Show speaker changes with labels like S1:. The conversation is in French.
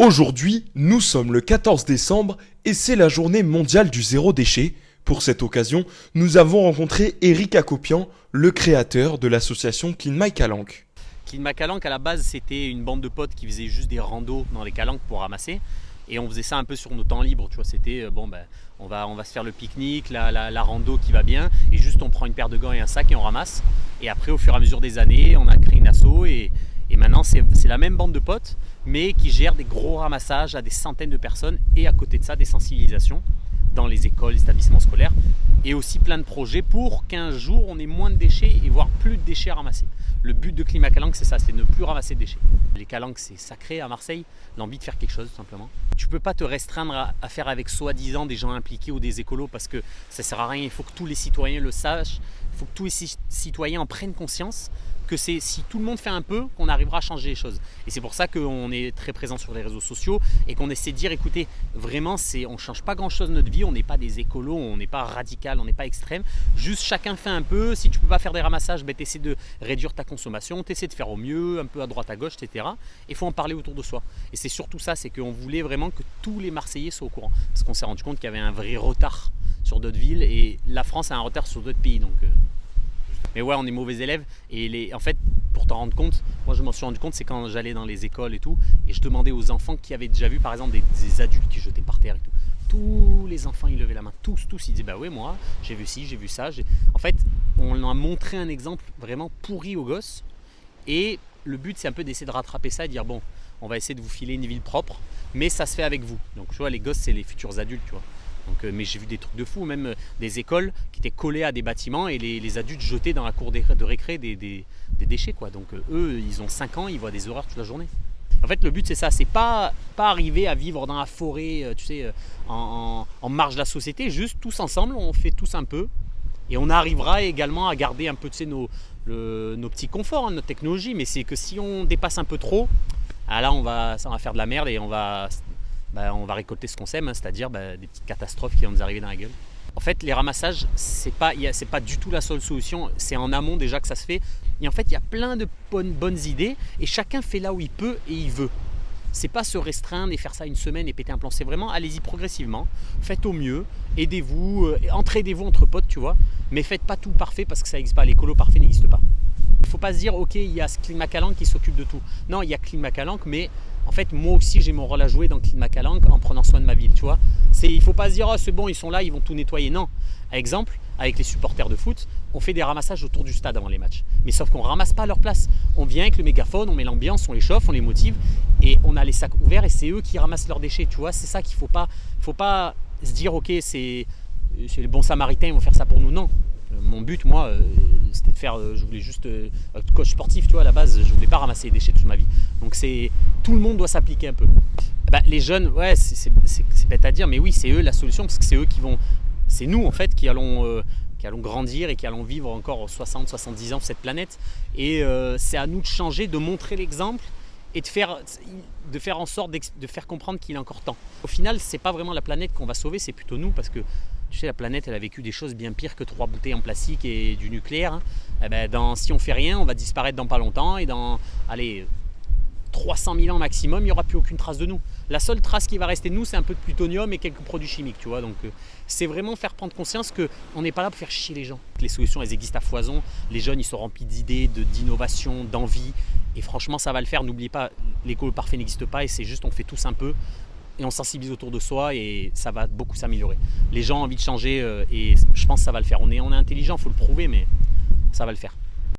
S1: Aujourd'hui, nous sommes le 14 décembre et c'est la journée mondiale du zéro déchet. Pour cette occasion, nous avons rencontré Eric Hacopian, le créateur de l'association Clean My Calanque.
S2: Clean My Calanque, à la base, c'était une bande de potes qui faisaient juste des randos dans les calanques pour ramasser. Et on faisait ça un peu sur nos temps libres, tu vois, c'était on va se faire le pique-nique, la rando qui va bien, et juste on prend une paire de gants et un sac et on ramasse. Et après, au fur et à mesure des années, on a créé une asso et maintenant c'est la même bande de potes, mais qui gère des gros ramassages à des centaines de personnes et à côté de ça, des sensibilisations dans les écoles, les établissements scolaires et aussi plein de projets pour qu'un jour on ait moins de déchets et voire plus de déchets à ramasser. Le but de Clean My Calanque, c'est ça, c'est ne plus ramasser de déchets. Les calanques, c'est sacré à Marseille, l'envie de faire quelque chose tout simplement. Tu ne peux pas te restreindre à faire avec soi-disant des gens impliqués ou des écolos parce que ça ne sert à rien, il faut que tous les citoyens le sachent, il faut que tous les citoyens en prennent conscience que c'est si tout le monde fait un peu qu'on arrivera à changer les choses. Et c'est pour ça qu'on est très présent sur les réseaux sociaux et qu'on essaie de dire, écoutez, vraiment, on ne change pas grand-chose de notre vie, on n'est pas des écolos, on n'est pas radical, on n'est pas extrême, juste chacun fait un peu. Si tu ne peux pas faire des ramassages, tu essaies de réduire ta consommation, tu essaies de faire au mieux, un peu à droite à gauche, etc. Il faut en parler autour de soi. Et c'est surtout ça, c'est qu'on voulait vraiment que tous les Marseillais soient au courant. Parce qu'on s'est rendu compte qu'il y avait un vrai retard sur d'autres villes et la France a un retard sur d'autres pays. Donc, mais ouais, on est mauvais élèves et en fait, pour t'en rendre compte, moi je m'en suis rendu compte, c'est quand j'allais dans les écoles et tout, et je demandais aux enfants qui avaient déjà vu par exemple des adultes qui jetaient par terre et tout. Tous les enfants ils levaient la main, tous ils disaient bah ouais moi j'ai vu ci, j'ai vu ça. En fait, on a montré un exemple vraiment pourri aux gosses et le but c'est un peu d'essayer de rattraper ça et de dire bon, on va essayer de vous filer une ville propre, mais ça se fait avec vous. Donc tu vois, les gosses c'est les futurs adultes, tu vois. Donc, mais j'ai vu des trucs de fou, même des écoles qui étaient collées à des bâtiments et les adultes jetaient dans la cour de récré des déchets, quoi. Donc eux, ils ont 5 ans, ils voient des horreurs toute la journée. En fait, le but c'est ça, c'est pas arriver à vivre dans la forêt, tu sais, en marge de la société, juste tous ensemble, on fait tous un peu et on arrivera également à garder un peu, tu sais, nos petits conforts, notre technologie, mais c'est que si on dépasse un peu trop, là ça va faire de la merde et on va récolter ce qu'on sème, hein, c'est-à-dire des petites catastrophes qui vont nous arriver dans la gueule. En fait, les ramassages, c'est pas du tout la seule solution, c'est en amont déjà que ça se fait. Et en fait, il y a plein de bonnes idées et chacun fait là où il peut et il veut. C'est pas se restreindre et faire ça une semaine et péter un plan, c'est vraiment allez-y progressivement, faites au mieux, aidez-vous, entraidez-vous entre potes, tu vois, mais faites pas tout parfait parce que ça n'existe pas, l'écolo parfait n'existe pas. Il ne faut pas se dire ok, il y a Clean My Calanque qui s'occupe de tout. Non, il y a Clean My Calanque, mais en fait moi aussi j'ai mon rôle à jouer dans Clean My Calanque en prenant soin de ma ville, tu vois. Il ne faut pas se dire oh, c'est bon, ils sont là, ils vont tout nettoyer. Non. Exemple, avec les supporters de foot, on fait des ramassages autour du stade avant les matchs. Mais sauf qu'on ne ramasse pas à leur place. On vient avec le mégaphone, on met l'ambiance, on les chauffe, on les motive et on a les sacs ouverts et c'est eux qui ramassent leurs déchets, tu vois. C'est ça qu'il ne faut pas se dire ok, c'est les bons samaritains, ils vont faire ça pour nous. Non. Mon but, moi, c'était de faire, je voulais juste être coach sportif, tu vois, à la base, je voulais pas ramasser les déchets toute ma vie. Donc tout le monde doit s'appliquer un peu. Les jeunes, ouais, c'est bête à dire, mais oui, c'est eux la solution, parce que c'est eux c'est nous en fait qui allons grandir et qui allons vivre encore 60, 70 ans sur cette planète. Et c'est à nous de changer, de montrer l'exemple et de faire en sorte de faire comprendre qu'il est encore temps. Au final, c'est pas vraiment la planète qu'on va sauver, c'est plutôt nous, parce que tu sais, la planète, elle a vécu des choses bien pires que 3 bouteilles en plastique et du nucléaire. Si on fait rien, on va disparaître dans pas longtemps et dans 300 000 ans maximum, il n'y aura plus aucune trace de nous. La seule trace qui va rester de nous, c'est un peu de plutonium et quelques produits chimiques, tu vois. Donc c'est vraiment faire prendre conscience qu'on n'est pas là pour faire chier les gens. Les solutions, elles existent à foison. Les jeunes, ils sont remplis d'idées, d'innovation, d'envie. Et franchement, ça va le faire. N'oubliez pas, l'écolo parfait n'existe pas et c'est juste on fait tous un peu. Et on sensibilise autour de soi et ça va beaucoup s'améliorer. Les gens ont envie de changer et je pense que ça va le faire. On est intelligent, il faut le prouver, mais ça va le faire.